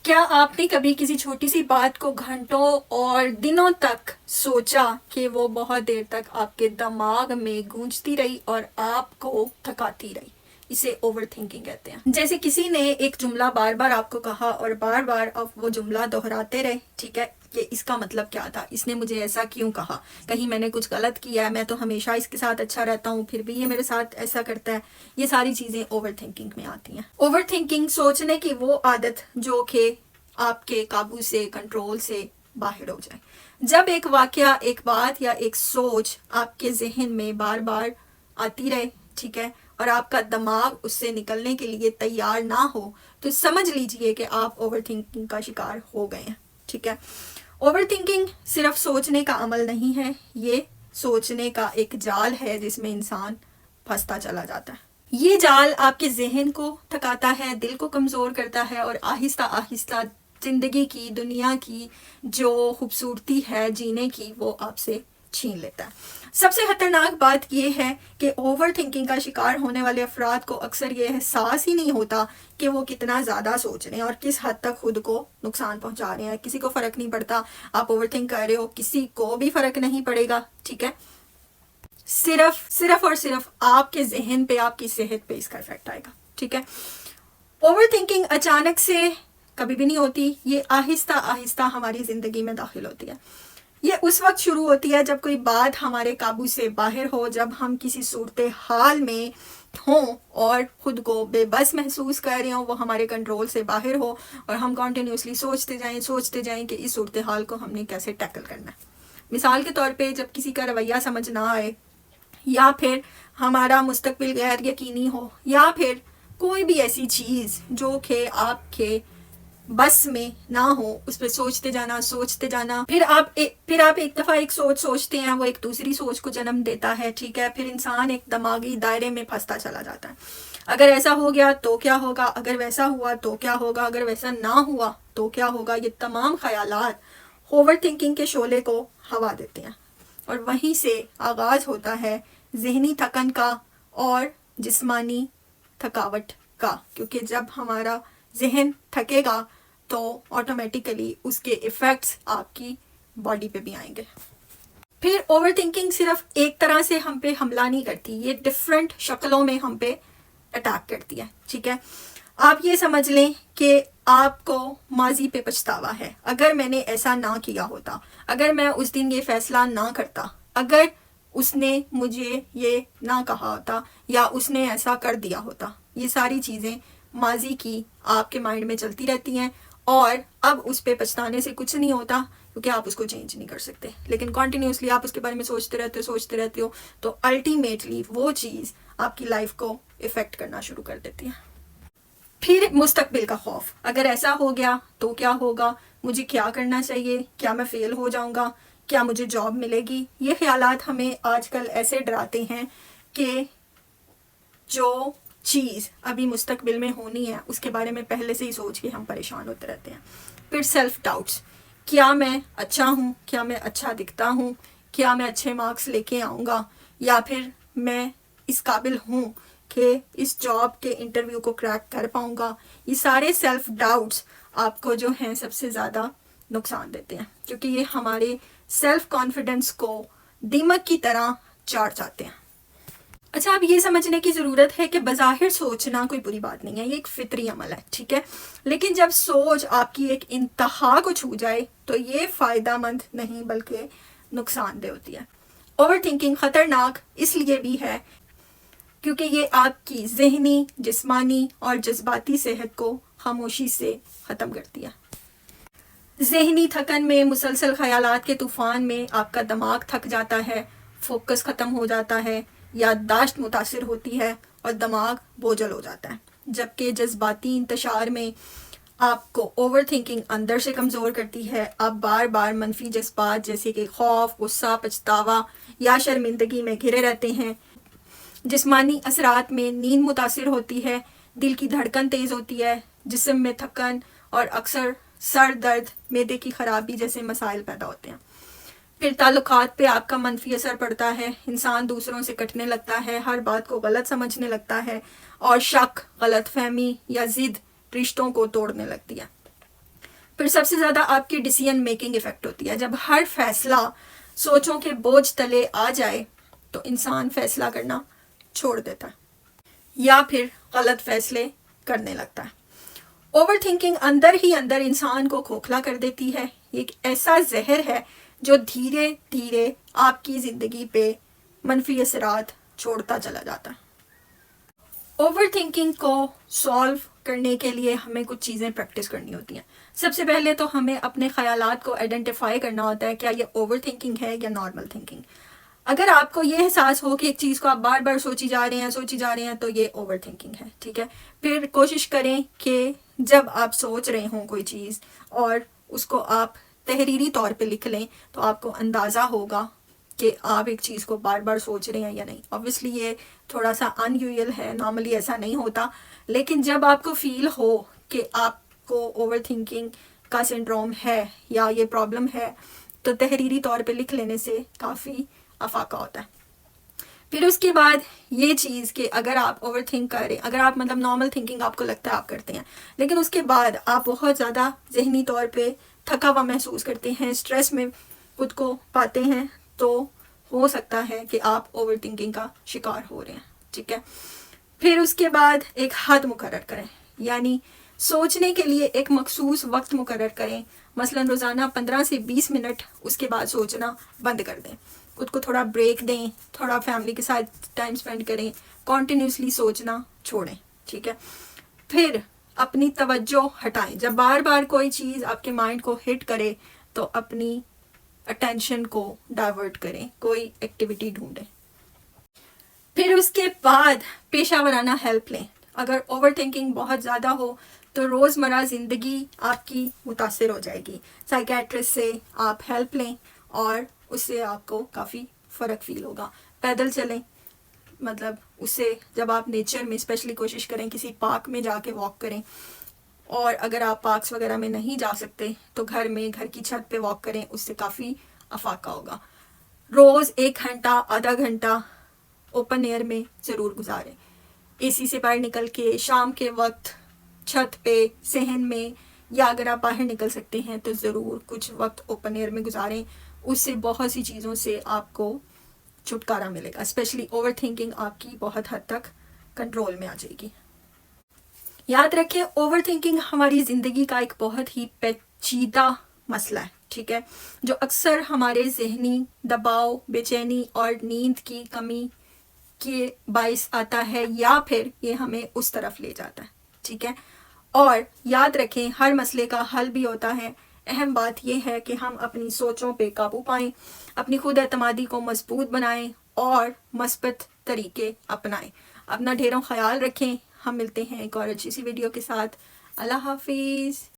کیا آپ نے کبھی کسی چھوٹی سی بات کو گھنٹوں اور دنوں تک سوچا کہ وہ بہت دیر تک آپ کے دماغ میں گونجتی رہی اور آپ کو تھکاتی رہی؟ اسے اوور تھنکنگ کہتے ہیں. جیسے کسی نے ایک جملہ بار بار آپ کو کہا اور بار بار آپ وہ جملہ دہراتے رہے، ٹھیک ہے، کہ اس کا مطلب کیا تھا، اس نے مجھے ایسا کیوں کہا، کہیں میں نے کچھ غلط کیا ہے، میں تو ہمیشہ اس کے ساتھ اچھا رہتا ہوں پھر بھی یہ میرے ساتھ ایسا کرتا ہے. یہ ساری چیزیں اوور تھنکنگ میں آتی ہیں. اوور تھنکنگ سوچنے کی وہ عادت جو کہ آپ کے قابو سے، کنٹرول سے باہر ہو جائے. جب ایک واقعہ، ایک بات یا ایک سوچ آپ کے ذہن میں بار بار آتی رہے، ٹھیک ہے، اور آپ کا دماغ اس سے نکلنے کے لیے تیار نہ ہو، تو سمجھ لیجئے کہ آپ اوور تھنکنگ کا شکار ہو گئے ہیں. ٹھیک ہے. اوور تھنکنگ صرف سوچنے کا عمل نہیں ہے، یہ سوچنے کا ایک جال ہے جس میں انسان پھنستا چلا جاتا ہے. یہ جال آپ کے ذہن کو تھکاتا ہے، دل کو کمزور کرتا ہے اور آہستہ آہستہ زندگی کی، دنیا کی جو خوبصورتی ہے جینے کی، وہ آپ سے چھین لیتا ہے. سب سے خطرناک بات یہ ہے کہ اوور تھنکنگ کا شکار ہونے والے افراد کو اکثر یہ احساس ہی نہیں ہوتا کہ وہ کتنا زیادہ سوچ رہے ہیں اور کس حد تک خود کو نقصان پہنچا رہے ہیں. کسی کو فرق نہیں پڑتا آپ اوور تھنک کر رہے ہو، کسی کو بھی فرق نہیں پڑے گا. ٹھیک ہے. صرف اور صرف آپ کے ذہن پہ، آپ کی صحت پہ اس کا افیکٹ آئے گا. ٹھیک ہے. اوور تھنکنگ اچانک سے کبھی بھی نہیں ہوتی، یہ آہستہ آہستہ ہماری زندگی میں داخل ہوتی ہے. یہ اس وقت شروع ہوتی ہے جب کوئی بات ہمارے قابو سے باہر ہو، جب ہم کسی صورتحال میں ہوں اور خود کو بے بس محسوس کر رہے ہوں، وہ ہمارے کنٹرول سے باہر ہو اور ہم کنٹینیوسلی سوچتے جائیں کہ اس صورتحال کو ہم نے کیسے ٹیکل کرنا ہے. مثال کے طور پہ جب کسی کا رویہ سمجھ نہ آئے، یا پھر ہمارا مستقبل غیر یقینی ہو، یا پھر کوئی بھی ایسی چیز جو کہ آپ کے بس میں نہ ہو، اس پہ سوچتے جانا پھر آپ ایک دفعہ ایک سوچ سوچتے ہیں، وہ ایک دوسری سوچ کو جنم دیتا ہے. ٹھیک ہے. پھر انسان ایک دماغی دائرے میں پھنستا چلا جاتا ہے. اگر ایسا ہو گیا تو کیا ہوگا، اگر ویسا ہوا تو کیا ہوگا، اگر ویسا نہ ہوا تو کیا ہوگا. یہ تمام خیالات اوور تھنکنگ کے شعلے کو ہوا دیتے ہیں اور وہیں سے آغاز ہوتا ہے ذہنی تھکن کا اور جسمانی تھکاوٹ کا. کیونکہ جب ہمارا ذہن تھکے گا تو آٹومیٹیکلی اس کے ایفیکٹس آپ کی باڈی پہ بھی آئیں گے. پھر اوور تھنکنگ صرف ایک طرح سے ہم پہ حملہ نہیں کرتی، یہ ڈفرینٹ شکلوں میں ہم پہ اٹیک کرتی ہے. ٹھیک ہے. آپ یہ سمجھ لیں کہ آپ کو ماضی پہ پچھتاوا ہے. اگر میں نے ایسا نہ کیا ہوتا، اگر میں اس دن یہ فیصلہ نہ کرتا، اگر اس نے مجھے یہ نہ کہا ہوتا یا اس نے ایسا کر دیا ہوتا. یہ ساری چیزیں ماضی کی آپ کے مائنڈ میں چلتی رہتی ہیں اور اب اس پہ پچھتانے سے کچھ نہیں ہوتا کیونکہ آپ اس کو چینج نہیں کر سکتے. لیکن کنٹینیوسلی آپ اس کے بارے میں سوچتے رہتے ہو تو الٹیمیٹلی وہ چیز آپ کی لائف کو افیکٹ کرنا شروع کر دیتی ہے. پھر مستقبل کا خوف، اگر ایسا ہو گیا تو کیا ہوگا، مجھے کیا کرنا چاہیے، کیا میں فیل ہو جاؤں گا، کیا مجھے جاب ملے گی. یہ خیالات ہمیں آج کل ایسے ڈراتے ہیں کہ جو چیز ابھی مستقبل میں ہونی ہے اس کے بارے میں پہلے سے ہی سوچ کے ہم پریشان ہوتے رہتے ہیں. پھر سیلف ڈاؤٹس، کیا میں اچھا ہوں، کیا میں اچھا دکھتا ہوں، کیا میں اچھے مارکس لے کے آؤں گا، یا پھر میں اس قابل ہوں کہ اس جاب کے انٹرویو کو کریک کر پاؤں گا. یہ سارے سیلف ڈاؤٹس آپ کو جو ہیں سب سے زیادہ نقصان دیتے ہیں کیونکہ یہ ہمارے سیلف کانفیڈنس کو دیمک کی طرح چاٹ جاتے ہیں. اچھا، اب یہ سمجھنے کی ضرورت ہے کہ بظاہر سوچنا کوئی بری بات نہیں ہے، یہ ایک فطری عمل ہے. ٹھیک ہے. لیکن جب سوچ آپ کی ایک انتہا کو چھو جائے تو یہ فائدہ مند نہیں بلکہ نقصان دہ ہوتی ہے. اوور تھنکنگ خطرناک اس لیے بھی ہے کیونکہ یہ آپ کی ذہنی، جسمانی اور جذباتی صحت کو خاموشی سے ختم کرتی ہے. ذہنی تھکن میں، مسلسل خیالات کے طوفان میں آپ کا دماغ تھک جاتا ہے، فوکس ختم ہو جاتا ہے، یادداشت متاثر ہوتی ہے اور دماغ بوجھل ہو جاتا ہے. جبکہ جذباتی انتشار میں آپ کو اوور تھنکنگ اندر سے کمزور کرتی ہے. آپ بار بار منفی جذبات جیسے کہ خوف، غصہ، پچھتاوا یا شرمندگی میں گھرے رہتے ہیں. جسمانی اثرات میں نیند متاثر ہوتی ہے، دل کی دھڑکن تیز ہوتی ہے، جسم میں تھکن اور اکثر سر درد، معدے کی خرابی جیسے مسائل پیدا ہوتے ہیں. پھر تعلقات پہ آپ کا منفی اثر پڑتا ہے. انسان دوسروں سے کٹنے لگتا ہے، ہر بات کو غلط سمجھنے لگتا ہے اور شک، غلط فہمی یا ضد رشتوں کو توڑنے لگتی ہے. پھر سب سے زیادہ آپ کی ڈیسیژن میکنگ افیکٹ ہوتی ہے. جب ہر فیصلہ سوچوں کے بوجھ تلے آ جائے تو انسان فیصلہ کرنا چھوڑ دیتا ہے یا پھر غلط فیصلے کرنے لگتا ہے. اوور تھنکنگ اندر ہی اندر انسان کو کھوکھلا کر دیتی ہے. ایک ایسا زہر ہے جو دھیرے دھیرے آپ کی زندگی پہ منفی اثرات چھوڑتا چلا جاتا ہے. اوور تھنکنگ کو سالو کرنے کے لیے ہمیں کچھ چیزیں پریکٹس کرنی ہوتی ہیں. سب سے پہلے تو ہمیں اپنے خیالات کو آئیڈینٹیفائی کرنا ہوتا ہے کیا یہ اوور تھنکنگ ہے یا نارمل تھنکنگ. اگر آپ کو یہ احساس ہو کہ ایک چیز کو آپ بار بار سوچی جا رہے ہیں تو یہ اوور تھنکنگ ہے. ٹھیک ہے. پھر کوشش کریں کہ جب آپ سوچ رہے ہوں کوئی چیز اور اس کو آپ تحریری طور پہ لکھ لیں تو آپ کو اندازہ ہوگا کہ آپ ایک چیز کو بار بار سوچ رہے ہیں یا نہیں. obviously یہ تھوڑا سا ان یوزل ہے, نارملی ایسا نہیں ہوتا, لیکن جب آپ کو فیل ہو کہ آپ کو اوور تھنکنگ کا سنڈروم ہے یا یہ پرابلم ہے تو تحریری طور پہ لکھ لینے سے کافی افاقہ ہوتا ہے. پھر اس کے بعد یہ چیز کہ اگر آپ اوور تھنک کریں, اگر آپ مطلب نارمل تھنکنگ آپ کو لگتا ہے آپ کرتے ہیں, لیکن اس کے بعد آپ بہت زیادہ ذہنی طور پہ تھکا ہوا محسوس کرتے ہیں, اسٹریس میں خود کو پاتے ہیں, تو ہو سکتا ہے کہ آپ اوور تھنکنگ کا شکار ہو رہے ہیں. ٹھیک ہے. پھر اس کے بعد ایک حد مقرر کریں, یعنی سوچنے کے لیے ایک مخصوص وقت مقرر کریں. مثلا روزانہ 15 سے 20 منٹ, اس کے بعد سوچنا بند کر دیں. خود کو تھوڑا بریک دیں, تھوڑا فیملی کے ساتھ ٹائم اسپینڈ کریں, کنٹینیوسلی سوچنا چھوڑیں. ٹھیک ہے. پھر اپنی توجہ ہٹائیں. جب بار بار کوئی چیز آپ کے مائنڈ کو ہٹ کرے تو اپنی اٹینشن کو ڈائیورٹ کریں, کوئی ایکٹیویٹی ڈھونڈیں. پھر اس کے بعد پیشہ ورانہ ہیلپ لیں. اگر اوور تھنکنگ بہت زیادہ ہو تو روزمرہ زندگی آپ کی متاثر ہو جائے گی. سائیکیٹرسٹ سے آپ ہیلپ لیں اور اس سے آپ کو کافی فرق فیل ہوگا. پیدل چلیں, مطلب اس سے جب آپ نیچر میں اسپیشلی کوشش کریں کسی پارک میں جا کے واک کریں, اور اگر آپ پارکس وغیرہ میں نہیں جا سکتے تو گھر میں, گھر کی چھت پہ واک کریں, اس سے کافی افاقہ ہوگا. روز 1 گھنٹہ آدھا گھنٹہ اوپن ایئر میں ضرور گزاریں. اے سی سے باہر نکل کے شام کے وقت چھت پہ, صحن میں, یا اگر آپ باہر نکل سکتے ہیں تو ضرور کچھ وقت اوپن ایئر میں گزاریں. اس سے بہت سی چیزوں سے آپ کو چھٹکارا ملے گا. اسپیشلی اوور تھنکنگ آپ کی بہت حد تک کنٹرول میں آ جائے گی. یاد رکھیں اوور تھنکنگ ہماری زندگی کا ایک بہت ہی پیچیدہ مسئلہ ہے. ٹھیک ہے. جو اکثر ہمارے ذہنی دباؤ, بے چینی اور نیند کی کمی کے باعث آتا ہے, یا پھر یہ ہمیں اس طرف لے جاتا ہے. ٹھیک ہے. اور یاد رکھیں ہر مسئلے کا حل بھی ہوتا ہے. اہم بات یہ ہے کہ ہم اپنی سوچوں پہ قابو پائیں, اپنی خود اعتمادی کو مضبوط بنائیں اور مثبت طریقے اپنائیں. اپنا ڈھیروں خیال رکھیں. ہم ملتے ہیں ایک اور اچھی سی ویڈیو کے ساتھ. اللہ حافظ.